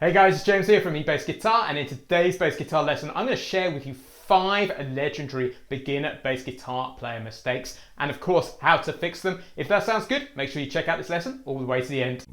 Hey guys, it's James here from eBassGuitar, and in today's bass guitar lesson I'm going to share with you 5 legendary beginner bass guitar player mistakes and of course how to fix them. If that sounds good, make sure you check out this lesson all the way to the end.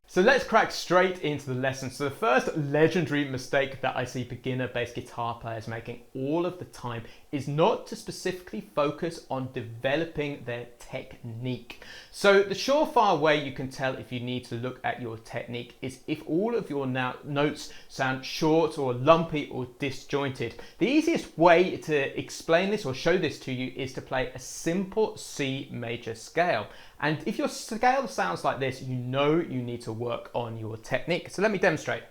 So let's crack straight into the lesson. So the first legendary mistake that I see beginner bass guitar players making all of the time is not to specifically focus on developing their technique. So the surefire way you can tell if you need to look at your technique is if all of your notes sound short or lumpy or disjointed. The easiest way to explain this or show this to you is to play a simple C major scale. And if your scale sounds like this, you know you need to work on your technique. So let me demonstrate.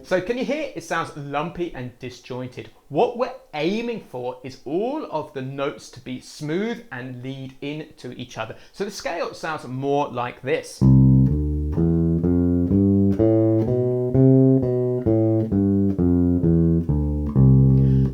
So can you hear it sounds lumpy and disjointed? What we're aiming for is all of the notes to be smooth and lead into each other. So the scale sounds more like this.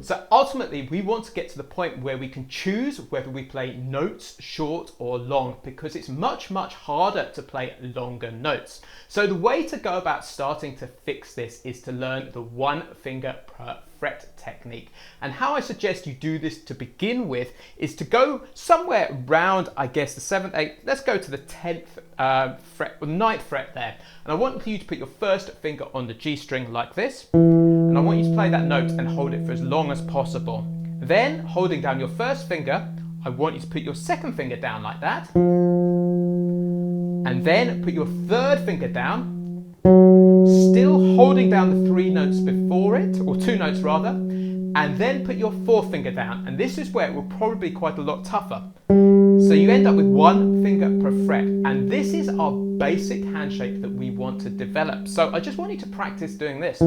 So ultimately, we want to get to the point where we can choose whether we play notes short or long, because it's much harder to play longer notes. So the way to go about starting to fix this is to learn the 1 finger per fret technique. And how I suggest you do this to begin with is to go somewhere around, I guess, the 7th, 8th, let's go to the 10th fret, or 9th fret there. And I want you to put your first finger on the G string like this. And I want you to play that note and hold it for as long as possible. Then, holding down your first finger, I want you to put your second finger down like that. And then put your third finger down, still holding down the 3 notes before it, or 2 notes rather, and then put your 4th finger down. And this is where it will probably be quite a lot tougher. So you end up with 1 finger per fret, and this is our basic handshake that we want to develop. So I just want you to practice doing this.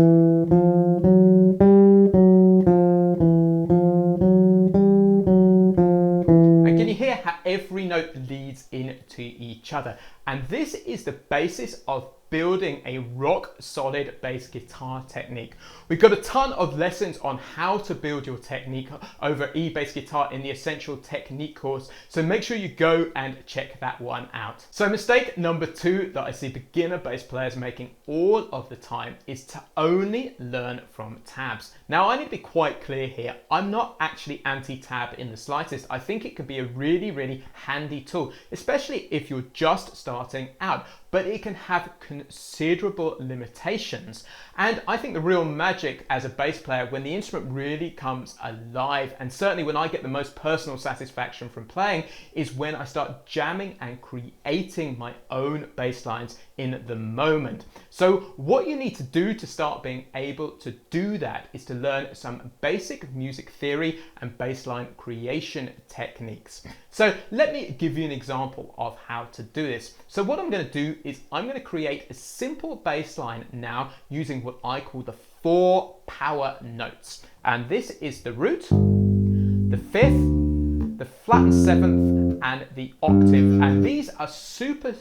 And can you hear how every note leads into each other? And this is the basis of building a rock solid bass guitar technique. We've got a ton of lessons on how to build your technique over eBassGuitar in the Essential Technique course, so make sure you go and check that one out. So mistake number 2 that I see beginner bass players making all of the time is to only learn from tabs. Now I need to be quite clear here, I'm not actually anti-tab in the slightest. I think it can be a really handy tool, especially if you're just starting out, but it can have considerable limitations. And I think the real magic as a bass player, when the instrument really comes alive, and certainly when I get the most personal satisfaction from playing, is when I start jamming and creating my own bass lines in the moment. So what you need to do to start being able to do that is to learn some basic music theory and bassline creation techniques. So let me give you an example of how to do this. So what I'm going to do is I'm going to create a simple bass line now using what I call the 4 power notes. And this is the root, the 5th, the flattened 7th, and the octave. And these are super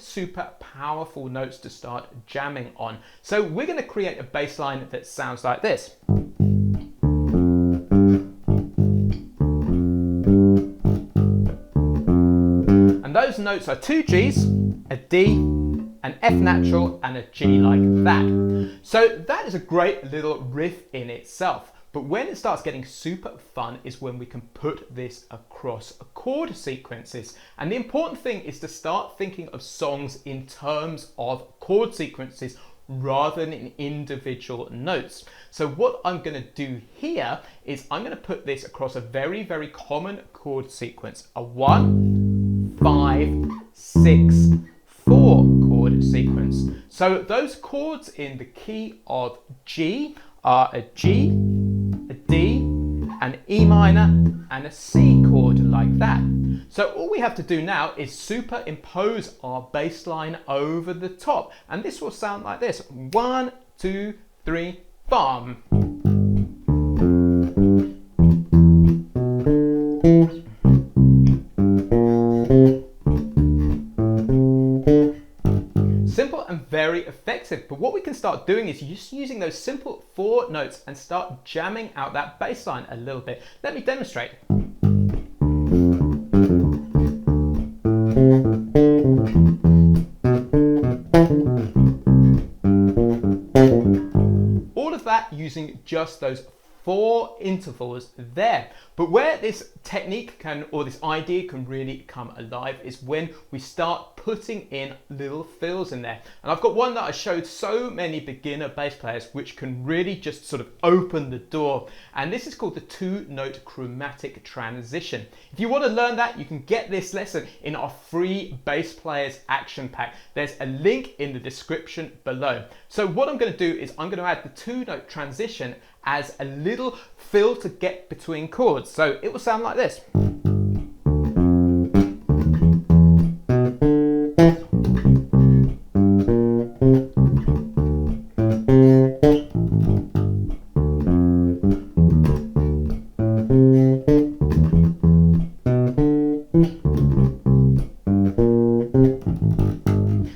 powerful notes to start jamming on. So we're going to create a bass line that sounds like this. And those notes are 2 Gs, a D, an F natural, and a G like that. So that is a great little riff in itself. But when it starts getting super fun is when we can put this across chord sequences. And the important thing is to start thinking of songs in terms of chord sequences rather than in individual notes. So what I'm going to do here is I'm going to put this across a very common chord sequence, a 1, 5, 6, 4 chord sequence. So those chords in the key of G are a G, a D, an E minor, and a C chord like that. So all we have to do now is superimpose our bass line over the top, and this will sound like this. 1, 2, 3, bum. Simple and very effective reflexive, but what we can start doing is just using those simple 4 notes and start jamming out that bass line a little bit. Let me demonstrate. All of that using just those 4 intervals there. But where this technique or this idea can really come alive is when we start putting in little fills in there. And I've got one that I showed so many beginner bass players which can really just sort of open the door. And this is called the 2-note chromatic transition. If you want to learn that, you can get this lesson in our free Bass Players Action Pack. There's a link in the description below. So what I'm going to do is I'm going to add the 2-note transition as a little fill to get between chords. So it will sound like this.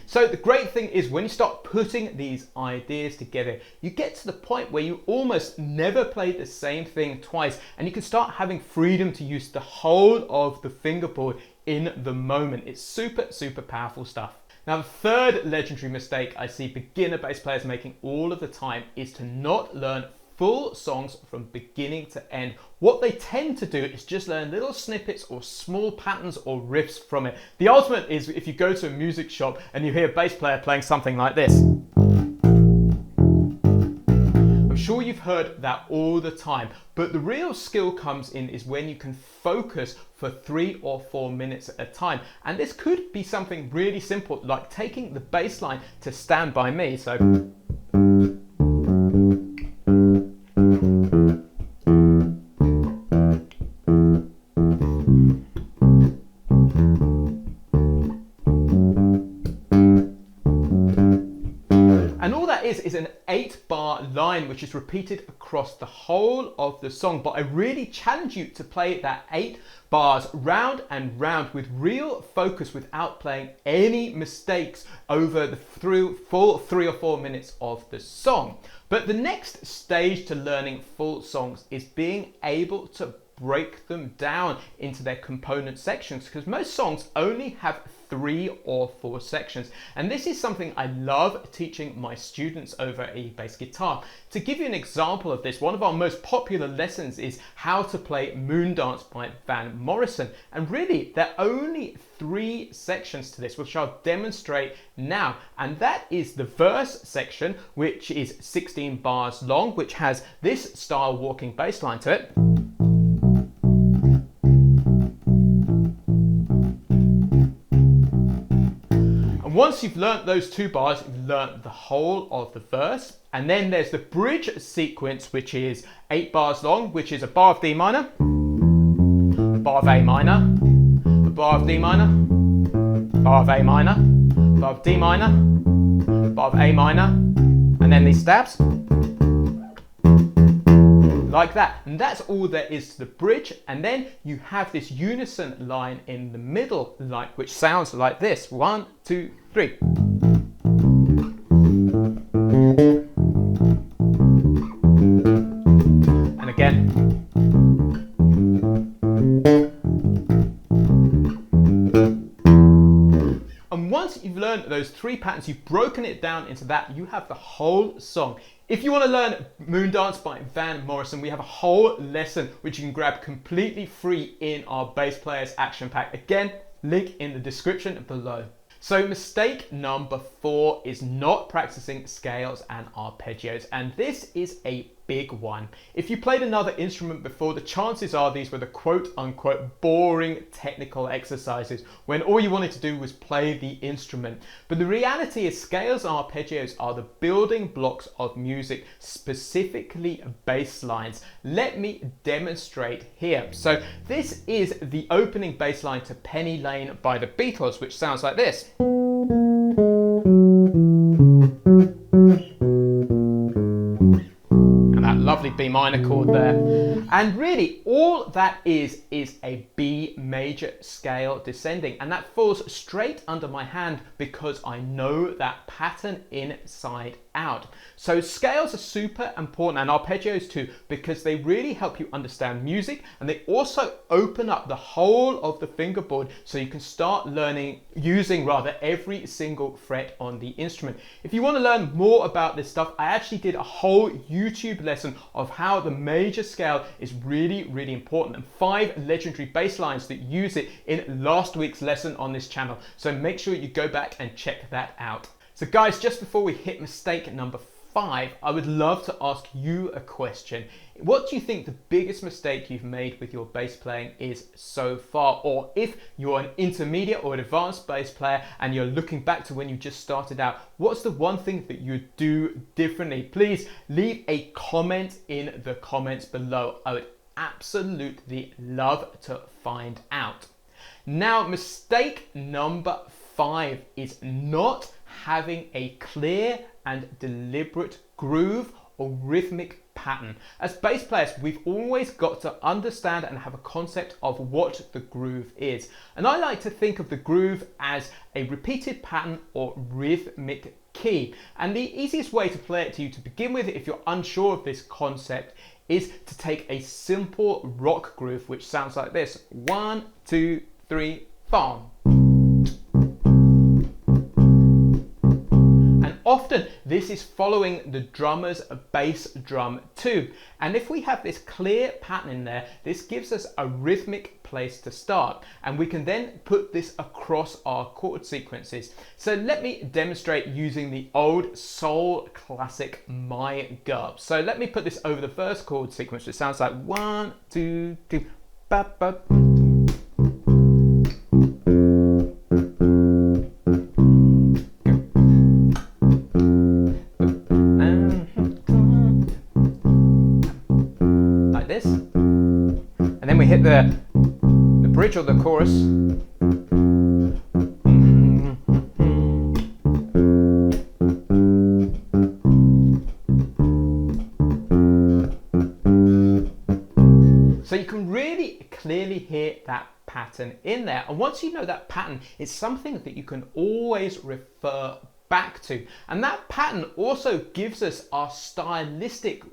So the great thing is when you start putting these ideas together, you get to the point where you almost never play the same thing twice, and you can start having freedom to use the whole of the fingerboard in the moment. It's super, super powerful stuff. Now, the third legendary mistake I see beginner bass players making all of the time is to not learn full songs from beginning to end. What they tend to do is just learn little snippets or small patterns or riffs from it. The ultimate is if you go to a music shop and you hear a bass player playing something like this. I'm sure you've heard that all the time, but the real skill comes in is when you can focus for 3 or 4 minutes at a time. And this could be something really simple, like taking the bass line to Stand By Me. So is an 8-bar line which is repeated across the whole of the song, but I really challenge you to play that 8 bars round and round with real focus without playing any mistakes over the full 3 or 4 minutes of the song. But the next stage to learning full songs is being able to break them down into their component sections, because most songs only have 3 or 4 sections. And this is something I love teaching my students over at eBassGuitar. To give you an example of this, one of our most popular lessons is how to play Moondance by Van Morrison. And really, there are only 3 sections to this, which I'll demonstrate now. And that is the verse section, which is 16 bars long, which has this style walking bass line to it. Once you've learnt those 2 bars, you've learnt the whole of the verse. And then there's the bridge sequence, which is 8 bars long, which is a bar of D minor, a bar of A minor, a bar of D minor, bar of A minor, bar of D minor, bar of A minor, and then these stabs. Like that, and that's all there is to the bridge. And then you have this unison line in the middle, which sounds like this: 1, 2, 3. And again. And once you've learned those 3 patterns, you've broken it down into that, you have the whole song. If you want to learn Moondance by Van Morrison, we have a whole lesson which you can grab completely free in our Bass Players Action Pack. Again, link in the description below. So mistake number 4 is not practicing scales and arpeggios, and this is a big one. If you played another instrument before, the chances are these were the quote-unquote boring technical exercises when all you wanted to do was play the instrument. But the reality is scales and arpeggios are the building blocks of music, specifically bass lines. Let me demonstrate here. So this is the opening bass line to Penny Lane by the Beatles, which sounds like this. lovely B minor chord there. And really all that is a B major scale descending, and that falls straight under my hand because I know that pattern inside out. So scales are super important, and arpeggios too, because they really help you understand music, and they also open up the whole of the fingerboard so you can start using every single fret on the instrument. If you want to learn more about this stuff, I actually did a whole YouTube lesson of how the major scale is really, really important, and 5 legendary bass lines that use it in last week's lesson on this channel. So make sure you go back and check that out. So guys, just before we hit mistake number 5, I would love to ask you a question. What do you think the biggest mistake you've made with your bass playing is so far? Or if you're an intermediate or an advanced bass player and you're looking back to when you just started out, what's the one thing that you do differently? Please leave a comment in the comments below. I would absolutely love to find out. Now, mistake number 5 is not having a clear and deliberate groove or rhythmic pattern. As bass players, we've always got to understand and have a concept of what the groove is. And I like to think of the groove as a repeated pattern or rhythmic key. And the easiest way to play it to you to begin with, if you're unsure of this concept, is to take a simple rock groove, which sounds like this. 1, 2, 3, 4. Often this is following the drummer's bass drum too. And if we have this clear pattern in there, this gives us a rhythmic place to start. And we can then put this across our chord sequences. So let me demonstrate using the old soul classic My Girl. So let me put this over the first chord sequence. It sounds like 1, 2, 3, ba, ba. And then we hit the bridge or the chorus. So you can really clearly hear that pattern in there. And once you know that pattern, it's something that you can always refer back to. And that pattern also gives us our stylistic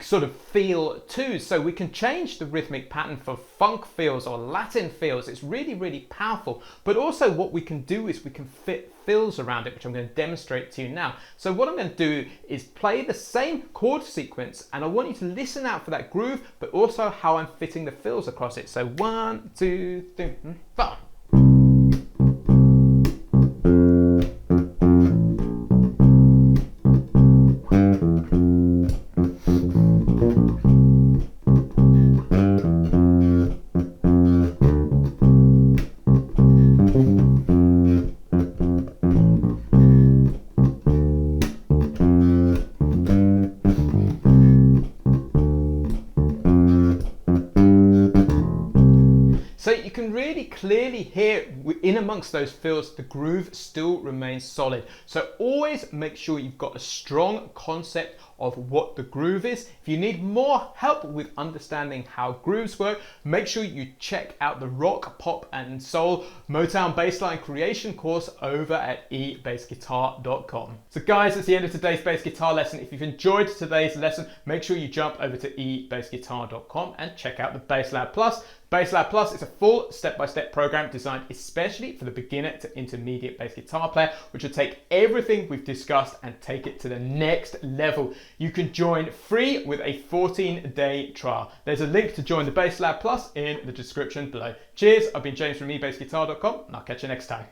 sort of feel too. So we can change the rhythmic pattern for funk feels or Latin feels. It's really, really powerful. But also what we can do is we can fit fills around it, which I'm going to demonstrate to you now. So what I'm going to do is play the same chord sequence, and I want you to listen out for that groove, but also how I'm fitting the fills across it. So 1, 2, 3, 4. So you can really clearly hear in amongst those fills, the groove still remains solid. So always make sure you've got a strong concept of what the groove is. If you need more help with understanding how grooves work, make sure you check out the rock, pop and soul Motown bassline creation course over at eBassGuitar.com. So guys, that's the end of today's bass guitar lesson. If you've enjoyed today's lesson, make sure you jump over to eBassGuitar.com and check out the BassLab Plus. BassLab Plus is a full step-by-step program designed especially for the beginner to intermediate bass guitar player, which will take everything we've discussed and take it to the next level. You can join free with a 14-day trial. There's a link to join the BassLab Plus in the description below. Cheers, I've been James from eBassGuitar.com, and I'll catch you next time.